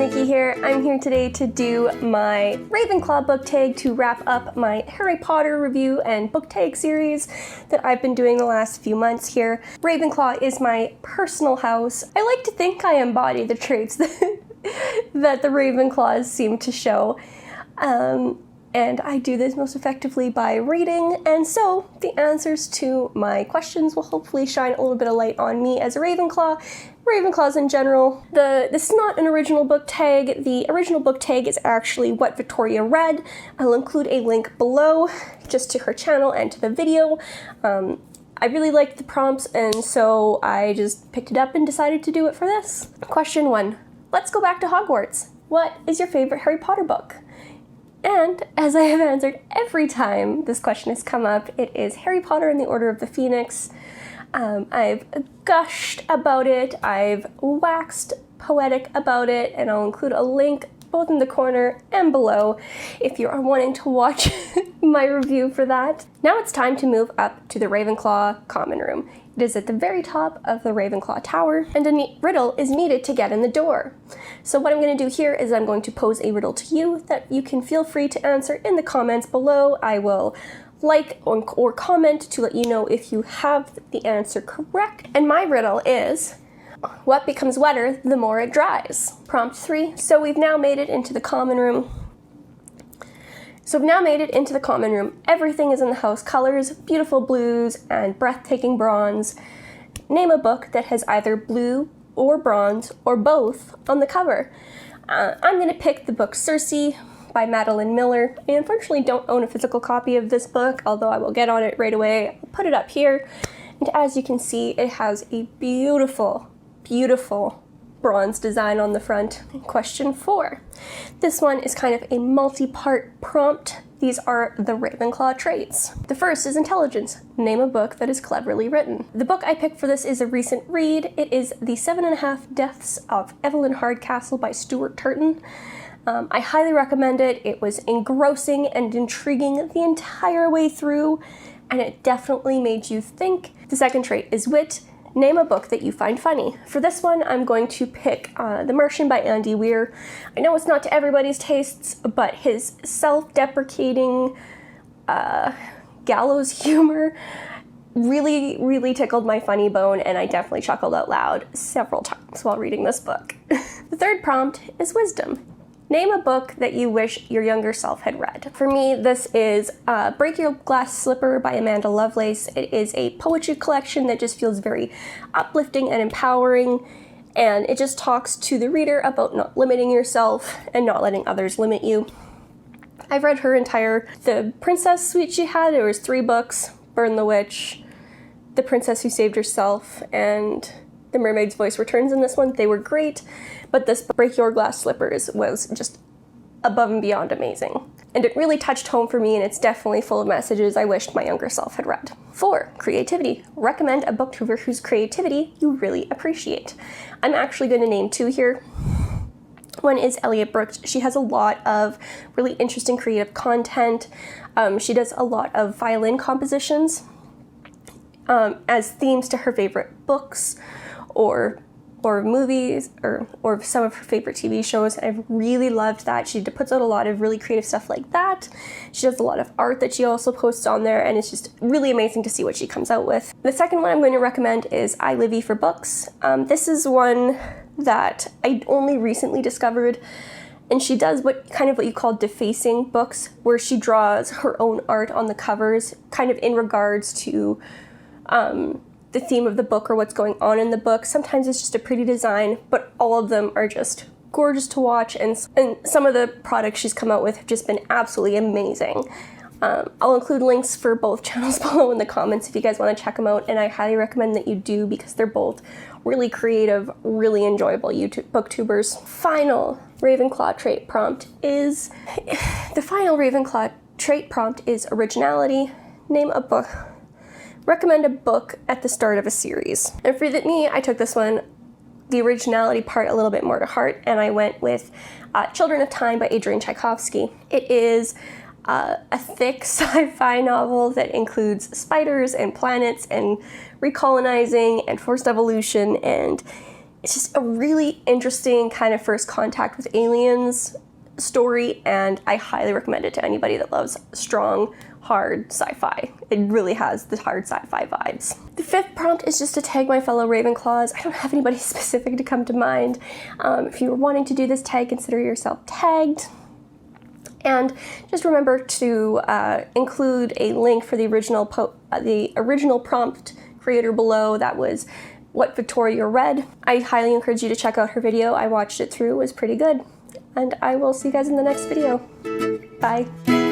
Nikki here. I'm here today to do my Ravenclaw book tag to wrap up my Harry Potter review and book tag series that I've been doing the last few months here. Ravenclaw is my personal house. I like to think I embody the traits that the Ravenclaws seem to show. And I do this most effectively by reading, and so the answers to my questions will hopefully shine a little bit of light on me as a Ravenclaw, Ravenclaws in general. This is not an original book tag. The original book tag is actually what Victoria read. I'll include a link below just to her channel and to the video. I really liked the prompts, and so I just picked it up and decided to do it for this. Question 1. Let's go back to Hogwarts. What is your favorite Harry Potter book? And as I have answered every time this question has come up, it is Harry Potter and the Order of the Phoenix. I've gushed about it, I've waxed poetic about it, and I'll include a link both in the corner and below if you are wanting to watch my review for that. Now it's time to move up to the Ravenclaw common room. It is at the very top of the Ravenclaw Tower, and a riddle is needed to get in the door. So what I'm going to do here is I'm going to pose a riddle to you that you can feel free to answer in the comments below. I will like or comment to let you know if you have the answer correct. And my riddle is, what becomes wetter the more it dries? Prompt 3. So we've now made it into the common room. Everything is in the house colors, beautiful blues and breathtaking bronze. Name a book that has either blue or bronze or both on the cover. I'm going to pick the book Circe by Madeline Miller. I unfortunately don't own a physical copy of this book, although I will get on it right away. I'll put it up here. And as you can see, it has a beautiful, beautiful bronze design on the front. Question 4. This one is kind of a multi-part prompt. These are the Ravenclaw traits. The first is intelligence. Name a book that is cleverly written. The book I picked for this is a recent read. It is The 7.5 Deaths of Evelyn Hardcastle by Stuart Turton. I highly recommend it. It was engrossing and intriguing the entire way through, and it definitely made you think. The second trait is wit. Name a book that you find funny. For this one, I'm going to pick The Martian by Andy Weir. I know it's not to everybody's tastes, but his self-deprecating gallows humor really, really tickled my funny bone, and I definitely chuckled out loud several times while reading this book. The third prompt is wisdom. Name a book that you wish your younger self had read. For me, this is Break Your Glass Slipper by Amanda Lovelace. It is a poetry collection that just feels very uplifting and empowering, and it just talks to the reader about not limiting yourself and not letting others limit you. I've read her the princess suite she had. There was 3 books: Burn the Witch, The Princess Who Saved Herself, and The Mermaid's Voice Returns in this one. They were great, but this Break Your Glass Slippers was just above and beyond amazing. And it really touched home for me, and it's definitely full of messages I wished my younger self had read. 4. Creativity. Recommend a booktuber whose creativity you really appreciate. I'm actually going to name 2 here. One is Elliot Brooks. She has a lot of really interesting creative content. She does a lot of violin compositions as themes to her favorite books or movies or some of her favorite TV shows. I've really loved that. She puts out a lot of really creative stuff like that. She does a lot of art that she also posts on there, and it's just really amazing to see what she comes out with. The second one I'm going to recommend is I Livy for Books. This is one that I only recently discovered, and she does what you call defacing books, where she draws her own art on the covers, kind of in regards to the theme of the book or what's going on in the book. Sometimes it's just a pretty design, but all of them are just gorgeous to watch, and some of the products she's come out with have just been absolutely amazing. I'll include links for both channels below in the comments if you guys want to check them out, and I highly recommend that you do because they're both really creative, really enjoyable booktubers. Final Ravenclaw trait prompt is originality. Name a book. Recommend a book at the start of a series. And for me, I took this one, the originality part, a little bit more to heart, and I went with Children of Time by Adrian Tchaikovsky. It is a thick sci-fi novel that includes spiders and planets and recolonizing and forced evolution, and It's just a really interesting kind of first contact with aliens story, and I highly recommend it to anybody that loves strong, hard sci-fi. It really has the hard sci-fi vibes. The fifth prompt is just to tag my fellow Ravenclaws. I don't have anybody specific to come to mind. If you were wanting to do this tag, consider yourself tagged. And just remember to include a link for the original prompt creator below. That was what Victoria read. I highly encourage you to check out her video. I watched it through, it was pretty good. And I will see you guys in the next video. Bye.